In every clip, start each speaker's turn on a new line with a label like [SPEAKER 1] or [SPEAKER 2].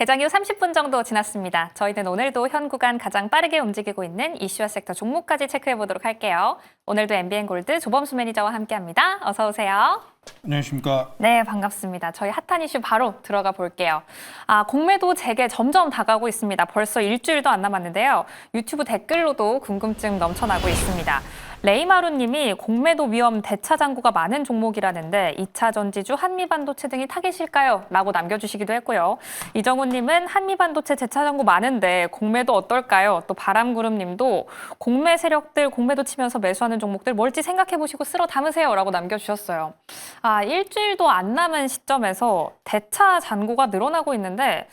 [SPEAKER 1] 개장 이후 30분 정도 지났습니다. 저희는 오늘도 현 구간 가장 빠르게 움직이고 있는 이슈와 섹터 종목까지 체크해 보도록 할게요. 오늘도 MBN골드 조범수 매니저와 함께합니다. 어서 오세요.
[SPEAKER 2] 안녕하십니까.
[SPEAKER 1] 네, 반갑습니다. 저희 핫한 이슈 바로 들어가 볼게요. 공매도 재개 점점 다가오고 있습니다. 벌써 일주일도 안 남았는데요. 유튜브 댓글로도 궁금증 넘쳐나고 있습니다. 레이마루님이 공매도 위험 대차 잔고가 많은 종목이라는데 2차 전지주 한미반도체 등이 타깃일까요? 라고 남겨주시기도 했고요. 이정훈님은 한미반도체 재차 잔고 많은데 공매도 어떨까요? 또 바람구름님도 공매 세력들 공매도 치면서 매수하는 종목들 뭘지 생각해보시고 쓸어 담으세요. 라고 남겨주셨어요. 일주일도 안 남은 시점에서 대차 잔고가 늘어나고 있는데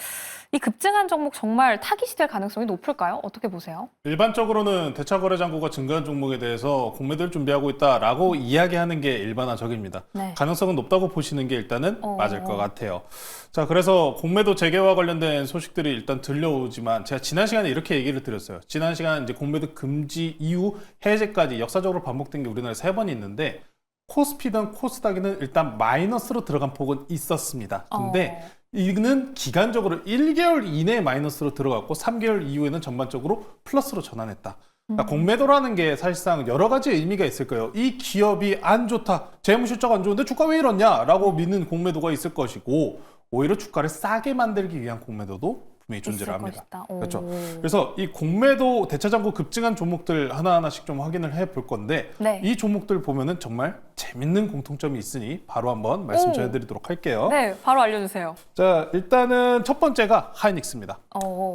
[SPEAKER 1] 이 급증한 종목 정말 타깃이 될 가능성이 높을까요? 어떻게 보세요?
[SPEAKER 2] 일반적으로는 대차 거래 잔고가 증가한 종목에 대해서 공매도를 준비하고 있다라고 이야기하는 게 일반화적입니다.
[SPEAKER 1] 네.
[SPEAKER 2] 가능성은 높다고 보시는 게 일단은 맞을 것 같아요. 자, 그래서 공매도 재개와 관련된 소식들이 일단 들려오지만 제가 지난 시간에 이렇게 얘기를 드렸어요. 지난 시간 이제 공매도 금지 이후 해제까지 역사적으로 반복된 게 우리나라에 3번 있는데 코스피든 코스닥에는 일단 마이너스로 들어간 폭은 있었습니다. 근데 이는 기간적으로 1개월 이내에 마이너스로 들어갔고 3개월 이후에는 전반적으로 플러스로 전환했다. 그러니까 공매도라는 게 사실상 여러 가지 의미가 있을 거예요. 이 기업이 안 좋다, 재무실적 안 좋은데 주가 왜 이러냐라고 믿는 공매도가 있을 것이고 오히려 주가를 싸게 만들기 위한 공매도도 분명히 존재를 합니다. 그렇죠. 그래서 이 공매도 대차 잔고 급증한 종목들 하나하나씩 좀 확인을 해볼 건데
[SPEAKER 1] 네.
[SPEAKER 2] 이 종목들 보면은 정말 재밌는 공통점이 있으니 바로 한번 말씀 전해드리도록 할게요.
[SPEAKER 1] 네, 바로 알려주세요.
[SPEAKER 2] 자, 일단은 첫 번째가 하이닉스입니다.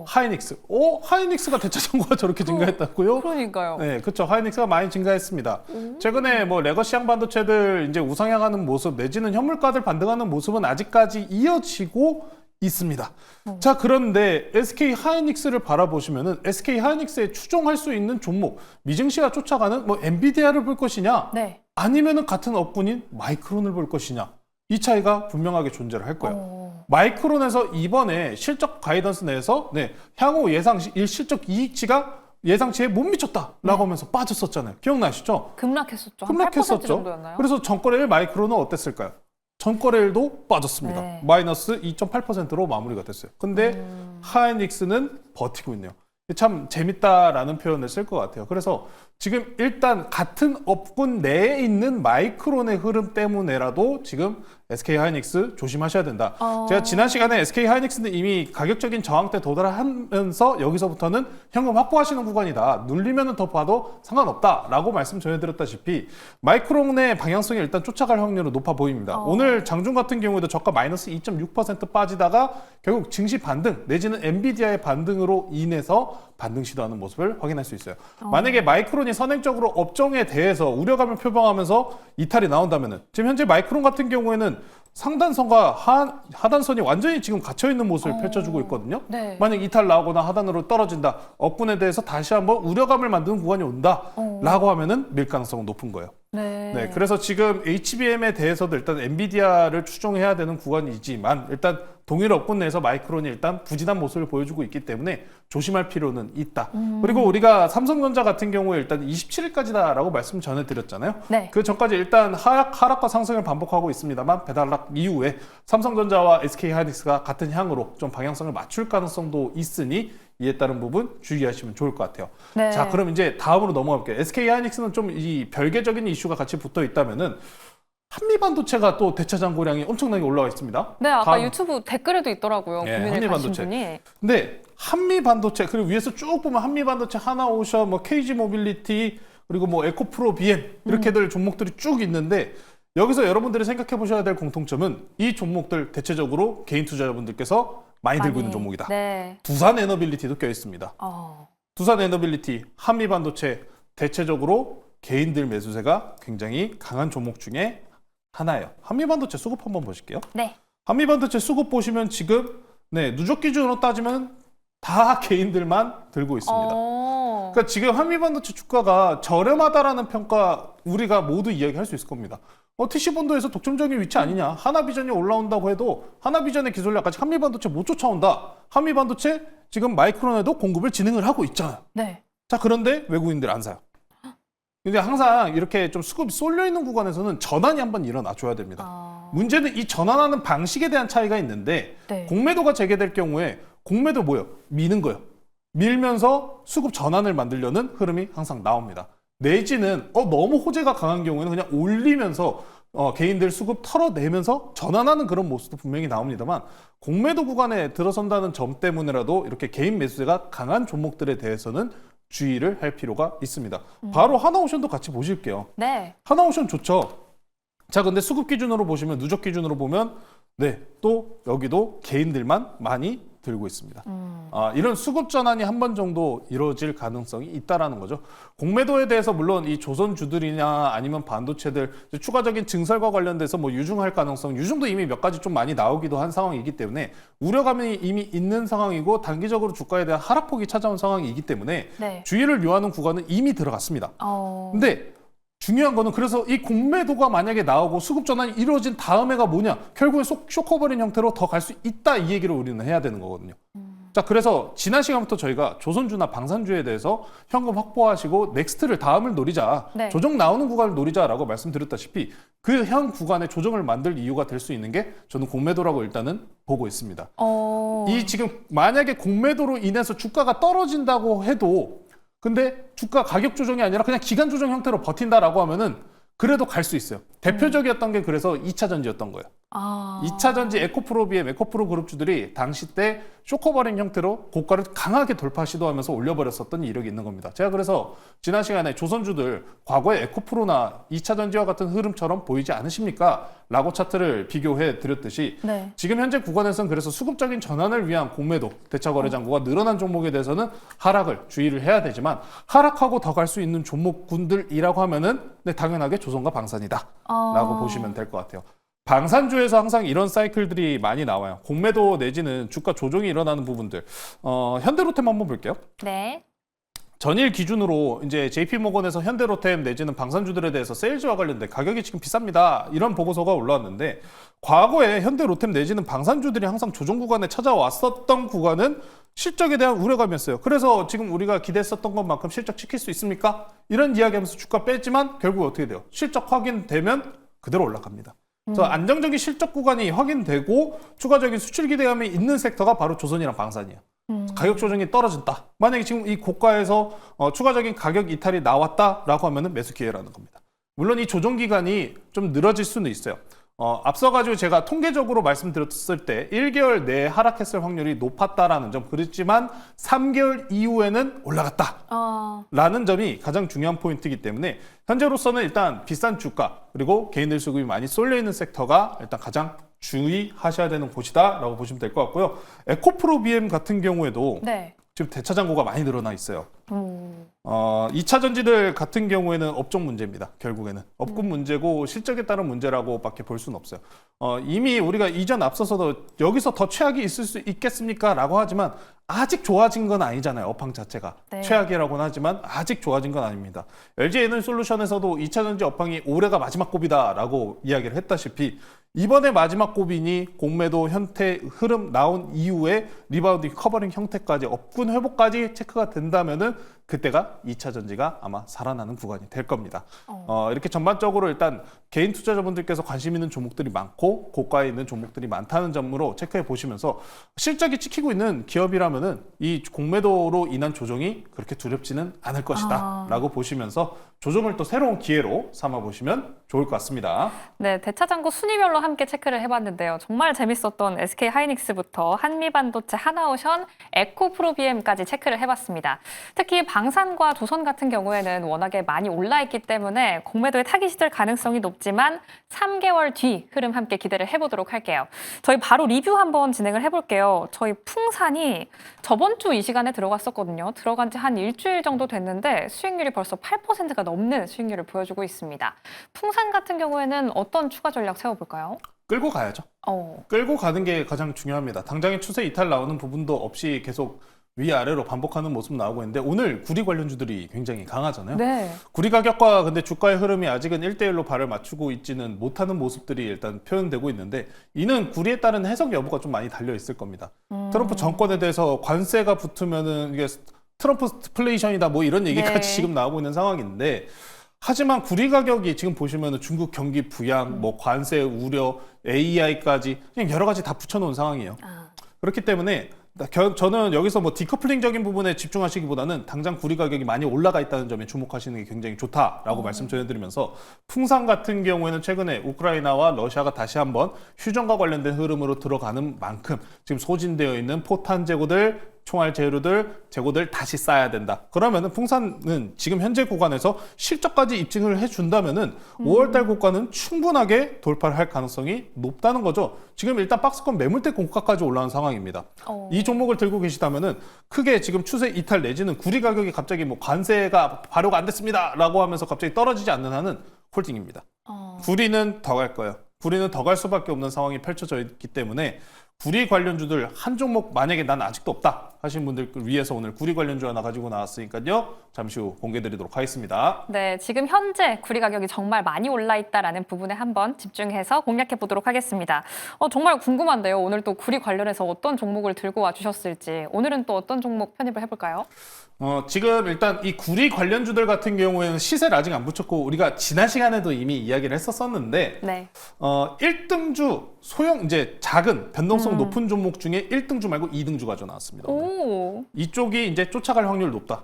[SPEAKER 2] 하이닉스. 하이닉스가 대차 잔고가 저렇게 증가했다고요?
[SPEAKER 1] 그러니까요.
[SPEAKER 2] 네, 그렇죠. 하이닉스가 많이 증가했습니다. 최근에 뭐 레거시향 반도체들 이제 우상향하는 모습 내지는 현물가들 반등하는 모습은 아직까지 이어지고 있습니다. 자, 그런데 SK 하이닉스를 바라보시면은 SK 하이닉스에 추종할 수 있는 종목, 미증시가 쫓아가는 뭐 엔비디아를 볼 것이냐,
[SPEAKER 1] 네.
[SPEAKER 2] 아니면은 같은 업군인 마이크론을 볼 것이냐, 이 차이가 분명하게 존재를 할 거예요. 마이크론에서 이번에 실적 가이던스 내에서 향후 예상 실적 이익치가 예상치에 못 미쳤다라고 하면서 빠졌었잖아요. 기억나시죠?
[SPEAKER 1] 급락했었죠. 한 8% 정도였나요?
[SPEAKER 2] 그래서 전거래일 마이크론은 어땠을까요? 전거래일도 빠졌습니다.
[SPEAKER 1] 네.
[SPEAKER 2] 마이너스 2.8%로 마무리가 됐어요. 근데 하이닉스는 버티고 있네요. 참 재밌다라는 표현을 쓸 것 같아요. 그래서 지금 일단 같은 업군 내에 있는 마이크론의 흐름 때문에라도 지금 SK 하이닉스 조심하셔야 된다. 제가 지난 시간에 SK 하이닉스는 이미 가격적인 저항대 도달하면서 여기서부터는 현금 확보하시는 구간이다. 눌리면 더 봐도 상관없다라고 말씀 전해드렸다시피 마이크론의 방향성이 일단 쫓아갈 확률은 높아 보입니다. 오늘 장중 같은 경우에도 저가 마이너스 2.6% 빠지다가 결국 증시 반등 내지는 엔비디아의 반등으로 인해서 반등 시도하는 모습을 확인할 수 있어요. 만약에 마이크론이 선행적으로 업종에 대해서 우려감을 표방하면서 이탈이 나온다면은 지금 현재 마이크론 같은 경우에는 상단선과 하단선이 완전히 지금 갇혀있는 모습을 펼쳐주고 있거든요.
[SPEAKER 1] 네.
[SPEAKER 2] 만약 이탈 나오거나 하단으로 떨어진다, 업군에 대해서 다시 한번 우려감을 만드는 구간이 온다라고 하면은 밀 가능성은 높은 거예요.
[SPEAKER 1] 네.
[SPEAKER 2] 그래서 지금 HBM에 대해서도 일단 엔비디아를 추종해야 되는 구간이지만 일단 동일 업군 내에서 마이크론이 일단 부진한 모습을 보여주고 있기 때문에 조심할 필요는 있다. 그리고 우리가 삼성전자 같은 경우에 일단 27일까지다라고 말씀 전해드렸잖아요.
[SPEAKER 1] 네.
[SPEAKER 2] 그 전까지 일단 하락과 상승을 반복하고 있습니다만 배달락 이후에 삼성전자와 SK 하이닉스가 같은 향으로 좀 방향성을 맞출 가능성도 있으니 이에 따른 부분 주의하시면 좋을 것 같아요.
[SPEAKER 1] 네.
[SPEAKER 2] 자, 그럼 이제 다음으로 넘어갈게요. SK 하이닉스는 좀 이 별개적인 이슈가 같이 붙어 있다면은 한미반도체가 또 대차 잔고량이 엄청나게 올라와 있습니다.
[SPEAKER 1] 네, 아까 유튜브 댓글에도 있더라고요.
[SPEAKER 2] 예,
[SPEAKER 1] 고민을 가신 분이.
[SPEAKER 2] 근데 한미반도체 그리고 위에서 쭉 보면 한미반도체, 하나오션, 뭐 KG 모빌리티 그리고 뭐 에코프로 BM 이렇게들 종목들이 쭉 있는데 여기서 여러분들이 생각해 보셔야 될 공통점은 이 종목들 대체적으로 개인 투자자분들께서 많이 들고 있는 종목이다.
[SPEAKER 1] 네.
[SPEAKER 2] 두산 에너빌리티도 껴 있습니다. 두산 에너빌리티, 한미반도체 대체적으로 개인들 매수세가 굉장히 강한 종목 중에 하나예요. 한미반도체 수급 한번 보실게요.
[SPEAKER 1] 네.
[SPEAKER 2] 한미반도체 수급 보시면 지금 누적 기준으로 따지면 다 개인들만 들고 있습니다. 그러니까 지금 한미반도체 주가가 저렴하다라는 평가 우리가 모두 이야기할 수 있을 겁니다. TC본도에서 독점적인 위치 아니냐. 하나비전이 올라온다고 해도 하나비전의 기술력까지 한미반도체 못 쫓아온다. 한미반도체 지금 마이크론에도 공급을 진행을 하고 있잖아요.
[SPEAKER 1] 네.
[SPEAKER 2] 자, 그런데 외국인들 안 사요. 근데 항상 이렇게 좀 수급이 쏠려 있는 구간에서는 전환이 한번 일어나 줘야 됩니다. 문제는 이 전환하는 방식에 대한 차이가 있는데
[SPEAKER 1] 네.
[SPEAKER 2] 공매도가 재개될 경우에 공매도 뭐예요? 미는 거예요. 밀면서 수급 전환을 만들려는 흐름이 항상 나옵니다. 내지는 너무 호재가 강한 경우에는 그냥 올리면서 개인들 수급 털어내면서 전환하는 그런 모습도 분명히 나옵니다만 공매도 구간에 들어선다는 점 때문에라도 이렇게 개인 매수세가 강한 종목들에 대해서는 주의를 할 필요가 있습니다. 바로 하나오션도 같이 보실게요.
[SPEAKER 1] 네.
[SPEAKER 2] 하나오션 좋죠. 자, 근데 수급 기준으로 보시면 누적 기준으로 보면 네, 또 여기도 개인들만 많이 들고 있습니다. 이런 수급 전환이 한 번 정도 이루어질 가능성이 있다라는 거죠. 공매도에 대해서 물론 이 조선주들이냐 아니면 반도체들 추가적인 증설과 관련돼서 뭐 유중할 가능성, 유중도 이미 몇 가지 좀 많이 나오기도 한 상황이기 때문에 우려감이 이미 있는 상황이고 단기적으로 주가에 대한 하락폭이 찾아온 상황이기 때문에
[SPEAKER 1] 네.
[SPEAKER 2] 주의를 요하는 구간은 이미 들어갔습니다. 근데 중요한 거는 그래서 이 공매도가 만약에 나오고 수급 전환이 이루어진 다음에가 뭐냐? 결국엔 쇼커버린 형태로 더 갈 수 있다 이 얘기를 우리는 해야 되는 거거든요. 자, 그래서 지난 시간부터 저희가 조선주나 방산주에 대해서 현금 확보하시고 넥스트를 다음을 노리자.
[SPEAKER 1] 네.
[SPEAKER 2] 조정 나오는 구간을 노리자라고 말씀드렸다시피 그 현 구간에 조정을 만들 이유가 될 수 있는 게 저는 공매도라고 일단은 보고 있습니다. 이 지금 만약에 공매도로 인해서 주가가 떨어진다고 해도 근데 주가 가격 조정이 아니라 그냥 기간 조정 형태로 버틴다라고 하면은 그래도 갈 수 있어요. 대표적이었던 게 그래서 2차 전지였던 거예요. 2차 전지 에코프로 BM, 에코프로 그룹주들이 당시 때 쇼커버링 형태로 고가를 강하게 돌파 시도하면서 올려버렸었던 이력이 있는 겁니다. 제가 그래서 지난 시간에 조선주들 과거의 에코프로나 2차 전지와 같은 흐름처럼 보이지 않으십니까? 라고 차트를 비교해 드렸듯이
[SPEAKER 1] 네.
[SPEAKER 2] 지금 현재 구간에서는 그래서 수급적인 전환을 위한 공매도, 대차거래 잔고가 늘어난 종목에 대해서는 하락을 주의를 해야 되지만 하락하고 더 갈 수 있는 종목군들이라고 하면은 네, 당연하게 조선과 방산이다 라고 보시면 될 것 같아요. 방산주에서 항상 이런 사이클들이 많이 나와요. 공매도 내지는 주가 조정이 일어나는 부분들. 현대로템 한번 볼게요.
[SPEAKER 1] 네.
[SPEAKER 2] 전일 기준으로 이제 JP모건에서 현대로템 내지는 방산주들에 대해서 세일즈와 관련된 가격이 지금 비쌉니다. 이런 보고서가 올라왔는데 과거에 현대로템 내지는 방산주들이 항상 조정 구간에 찾아왔었던 구간은 실적에 대한 우려감이었어요. 그래서 지금 우리가 기대했었던 것만큼 실적 지킬 수 있습니까? 이런 이야기하면서 주가 뺐지만 결국 어떻게 돼요? 실적 확인되면 그대로 올라갑니다. 그래서 안정적인 실적 구간이 확인되고 추가적인 수출 기대감이 있는 섹터가 바로 조선이랑 방산이에요. 가격 조정이 떨어진다. 만약에 지금 이 고가에서 추가적인 가격 이탈이 나왔다라고 하면 매수 기회라는 겁니다. 물론 이 조정 기간이 좀 늘어질 수는 있어요. 앞서가지고 제가 통계적으로 말씀드렸을 때 1개월 내에 하락했을 확률이 높았다라는 점, 그렇지만 3개월 이후에는 올라갔다라는 점이 가장 중요한 포인트이기 때문에 현재로서는 일단 비싼 주가 그리고 개인들 수급이 많이 쏠려있는 섹터가 일단 가장 주의하셔야 되는 곳이다라고 보시면 될 것 같고요. 에코프로 BM 같은 경우에도
[SPEAKER 1] 네.
[SPEAKER 2] 지금 대차잔고가 많이 늘어나 있어요. 2차 전지들 같은 경우에는 업종 문제입니다. 결국에는 업군 문제고 실적에 따른 문제라고밖에 볼 수는 없어요. 이미 우리가 이전 앞서서도 여기서 더 최악이 있을 수 있겠습니까? 라고 하지만 아직 좋아진 건 아니잖아요. 업황 자체가.
[SPEAKER 1] 네.
[SPEAKER 2] 최악이라고는 하지만 아직 좋아진 건 아닙니다. LG에너지솔루션에서도 2차 전지 업황이 올해가 마지막 고비다라고 이야기를 했다시피 이번에 마지막 고비니 공매도 형태 흐름 나온 이후에 리바운딩 커버링 형태까지 업군 회복까지 체크가 된다면은 그때가 2차 전지가 아마 살아나는 구간이 될 겁니다. 이렇게 전반적으로 일단 개인 투자자분들께서 관심 있는 종목들이 많고 고가에 있는 종목들이 많다는 점으로 체크해 보시면서 실적이 찍히고 있는 기업이라면은 이 공매도로 인한 조정이 그렇게 두렵지는 않을 것이다 라고 보시면서 조정을 또 새로운 기회로 삼아 보시면 좋을 것 같습니다.
[SPEAKER 1] 네, 대차장고 순위별로 함께 체크를 해봤는데요. 정말 재밌었던 SK 하이닉스부터 한미반도체, 하나오션, 에코프로비엠까지 체크를 해봤습니다. 특히 방산과 조선 같은 경우에는 워낙에 많이 올라있기 때문에 공매도에 타깃이 될 가능성이 높지만 3개월 뒤 흐름 함께 기대를 해보도록 할게요. 저희 바로 리뷰 한번 진행을 해볼게요. 저희 풍산이 저번 주 이 시간에 들어갔었거든요. 들어간 지 한 일주일 정도 됐는데 수익률이 벌써 8%가 넘는 수익률을 보여주고 있습니다. 풍산 같은 경우에는 어떤 추가 전략 세워볼까요?
[SPEAKER 2] 끌고 가야죠. 끌고 가는 게 가장 중요합니다. 당장의 추세 이탈 나오는 부분도 없이 계속 위아래로 반복하는 모습 나오고 있는데 오늘 구리 관련주들이 굉장히 강하잖아요.
[SPEAKER 1] 네.
[SPEAKER 2] 구리 가격과 근데 주가의 흐름이 아직은 1대1로 발을 맞추고 있지는 못하는 모습들이 일단 표현되고 있는데 이는 구리에 따른 해석 여부가 좀 많이 달려 있을 겁니다. 트럼프 정권에 대해서 관세가 붙으면은 이게 트럼프 스플레이션이다 뭐 이런 얘기까지
[SPEAKER 1] 네.
[SPEAKER 2] 지금 나오고 있는 상황인데 하지만 구리 가격이 지금 보시면은 중국 경기 부양, 뭐 관세 우려, AI까지 그냥 여러 가지 다 붙여놓은 상황이에요. 그렇기 때문에 저는 여기서 뭐 디커플링적인 부분에 집중하시기보다는 당장 구리 가격이 많이 올라가 있다는 점에 주목하시는 게 굉장히 좋다라고 말씀 전해드리면서 풍산 같은 경우에는 최근에 우크라이나와 러시아가 다시 한번 휴전과 관련된 흐름으로 들어가는 만큼 지금 소진되어 있는 포탄 재고들, 총알 재고들 다시 쌓아야 된다. 그러면은 풍산은 지금 현재 구간에서 실적까지 입증을 해준다면은 5월달 고가는 충분하게 돌파를 할 가능성이 높다는 거죠. 지금 일단 박스권 매물대 공가까지 올라온 상황입니다. 이 종목을 들고 계시다면은 크게 지금 추세 이탈 내지는 구리 가격이 갑자기 뭐 관세가 발효가 안 됐습니다라고 하면서 갑자기 떨어지지 않는 한은 홀딩입니다. 구리는 더 갈 거예요. 구리는 더 갈 수밖에 없는 상황이 펼쳐져 있기 때문에 구리 관련주들 한 종목 만약에 난 아직도 없다 하신 분들 위해서 오늘 구리 관련주 하나 가지고 나왔으니까요. 잠시 후 공개드리도록 하겠습니다.
[SPEAKER 1] 네, 지금 현재 구리 가격이 정말 많이 올라 있다라는 부분에 한번 집중해서 공략해 보도록 하겠습니다. 정말 궁금한데요. 오늘 또 구리 관련해서 어떤 종목을 들고 와 주셨을지 오늘은 또 어떤 종목 편입을 해볼까요?
[SPEAKER 2] 지금 일단 이 구리 관련주들 같은 경우에는 시세를 아직 안 붙였고 우리가 지난 시간에도 이미 이야기를 했었었는데
[SPEAKER 1] 네.
[SPEAKER 2] 1등주 소형 이제 작은 변동성 높은 종목 중에 1등주 말고 2등주가 가져 나왔습니다.
[SPEAKER 1] 오.
[SPEAKER 2] 이쪽이 이제 쫓아갈 확률 높다.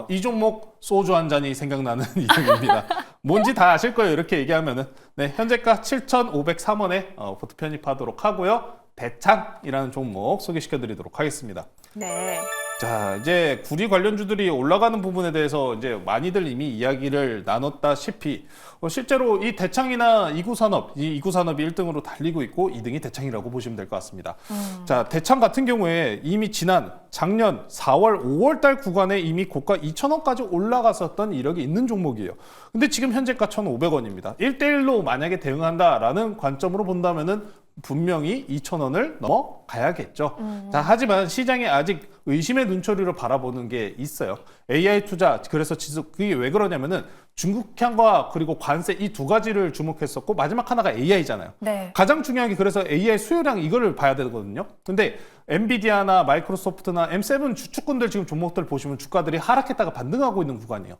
[SPEAKER 2] 이 종목 소주 한 잔이 생각나는 이름입니다. 뭔지 다 아실 거예요. 이렇게 얘기하면은 네, 현재가 7,503원에 포트 편입하도록 하고요. 대창이라는 종목 소개시켜드리도록 하겠습니다.
[SPEAKER 1] 네.
[SPEAKER 2] 자, 이제 구리 관련주들이 올라가는 부분에 대해서 이제 많이들 이미 이야기를 나눴다시피 실제로 이 대창이나 이구산업, 이 이구산업이 1등으로 달리고 있고 2등이 대창이라고 보시면 될 것 같습니다. 자, 대창 같은 경우에 이미 작년 4월, 5월 달 구간에 이미 고가 2,000원까지 올라갔었던 이력이 있는 종목이에요. 근데 지금 현재가 1,500원입니다. 1대1로 만약에 대응한다라는 관점으로 본다면은 분명히 2,000원을 넘어가야겠죠. 자, 하지만 시장이 아직 의심의 눈초리로 바라보는 게 있어요. AI 투자, 그래서 그게 왜 그러냐면은 중국향과 그리고 관세 이 두 가지를 주목했었고 마지막 하나가 AI잖아요.
[SPEAKER 1] 네.
[SPEAKER 2] 가장 중요한 게 그래서 AI 수요량 이거를 봐야 되거든요. 근데 엔비디아나 마이크로소프트나 M7 주축군들 지금 종목들 보시면 주가들이 하락했다가 반등하고 있는 구간이에요.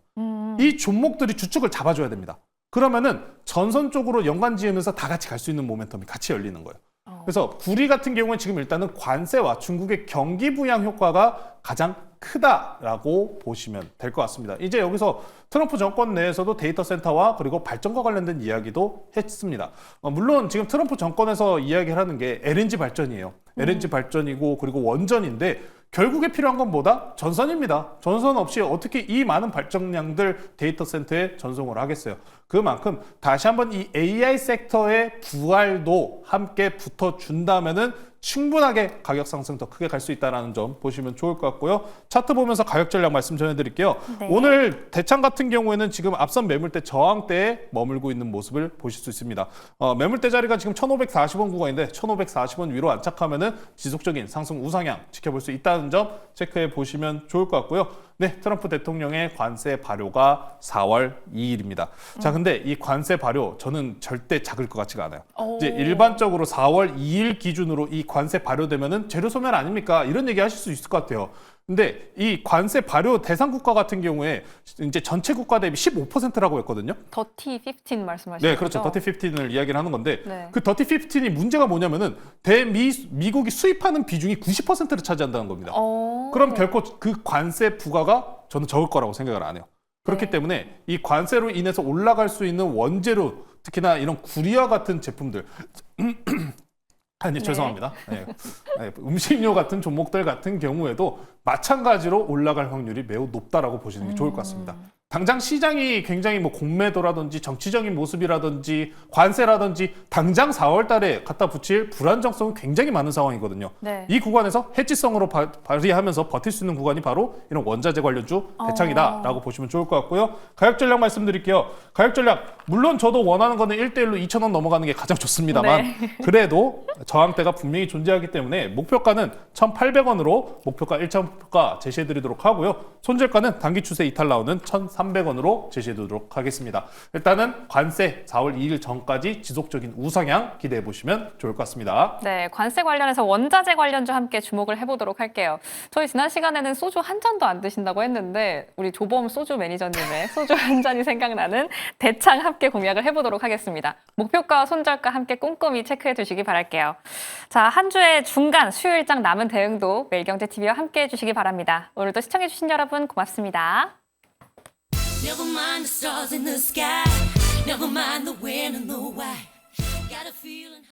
[SPEAKER 2] 이 종목들이 주축을 잡아줘야 됩니다. 그러면은 전선 쪽으로 연관 지으면서 다 같이 갈 수 있는 모멘텀이 같이 열리는 거예요. 그래서 구리 같은 경우는 지금 일단은 관세와 중국의 경기 부양 효과가 가장 크다라고 보시면 될 것 같습니다. 이제 여기서 트럼프 정권 내에서도 데이터 센터와 그리고 발전과 관련된 이야기도 했습니다. 물론 지금 트럼프 정권에서 이야기를 하는 게 LNG 발전이에요. LNG 발전이고 그리고 원전인데 결국에 필요한 건 뭐다? 전선입니다. 전선 없이 어떻게 이 많은 발전량들 데이터 센터에 전송을 하겠어요. 그만큼 다시 한번 이 AI 섹터의 부활도 함께 붙어준다면은 충분하게 가격 상승 더 크게 갈 수 있다는 점 보시면 좋을 것 같고요. 차트 보면서 가격 전략 말씀 전해드릴게요.
[SPEAKER 1] 네.
[SPEAKER 2] 오늘 대창 같은 경우에는 지금 앞선 매물대 저항대에 머물고 있는 모습을 보실 수 있습니다. 매물대 자리가 지금 1,540원 구간인데 1,540원 위로 안착하면은 지속적인 상승 우상향 지켜볼 수 있다는 점 체크해 보시면 좋을 것 같고요. 네, 트럼프 대통령의 관세 발효가 4월 2일입니다. 자, 근데 이 관세 발효 저는 절대 작을 것 같지가 않아요. 이제 일반적으로 4월 2일 기준으로 이 관세 발효되면은 재료 소멸 아닙니까? 이런 얘기 하실 수 있을 것 같아요. 근데 이 관세 발효 대상 국가 같은 경우에 이제 전체 국가 대비 15%라고 했거든요.
[SPEAKER 1] 더티 15 말씀하시는
[SPEAKER 2] 네, 그렇죠.
[SPEAKER 1] 거죠?
[SPEAKER 2] 더티 15을 이야기를 하는 건데
[SPEAKER 1] 네.
[SPEAKER 2] 그 더티 15이 문제가 뭐냐면은 미국이 수입하는 비중이 90%를 차지한다는 겁니다. 그럼 결코 그 관세 부과가 저는 적을 거라고 생각을 안 해요. 그렇기
[SPEAKER 1] 네.
[SPEAKER 2] 때문에 이 관세로 인해서 올라갈 수 있는 원재료, 특히나 이런 구리와 같은 제품들 아니,
[SPEAKER 1] 네.
[SPEAKER 2] 죄송합니다. 네. 음식료 같은 종목들 같은 경우에도 마찬가지로 올라갈 확률이 매우 높다라고 보시는 게 좋을 것 같습니다. 당장 시장이 굉장히 뭐 공매도라든지 정치적인 모습이라든지 관세라든지 당장 4월 달에 갖다 붙일 불안정성은 굉장히 많은 상황이거든요.
[SPEAKER 1] 네.
[SPEAKER 2] 이 구간에서 해지성으로 발휘하면서 버틸 수 있는 구간이 바로 이런 원자재 관련주 대창이다라고 보시면 좋을 것 같고요. 가격 전략 말씀드릴게요. 가격 전략 물론 저도 원하는 거는 1대1로 2,000원 넘어가는 게 가장 좋습니다만
[SPEAKER 1] 네.
[SPEAKER 2] 그래도 저항대가 분명히 존재하기 때문에 목표가는 1,800원으로 목표가 1,000가 제시해드리도록 하고요. 손절가는 단기 추세 이탈 나오는 1,400원 300원으로 제시해 두도록 하겠습니다. 일단은 관세 4월 2일 전까지 지속적인 우상향 기대해 보시면 좋을 것 같습니다.
[SPEAKER 1] 네, 관세 관련해서 원자재 관련주 함께 주목을 해보도록 할게요. 저희 지난 시간에는 소주 한 잔도 안 드신다고 했는데 우리 조범 소주 매니저님의 소주 한 잔이 생각나는 대창 함께 공략을 해보도록 하겠습니다. 목표가와 손절가 함께 꼼꼼히 체크해 두시기 바랄게요. 자, 한 주의 중간 수요일장 남은 대응도 매일경제TV와 함께 해주시기 바랍니다. 오늘도 시청해주신 여러분 고맙습니다.
[SPEAKER 3] Never mind the stars in the sky. Never mind the when and the why. Got a feeling.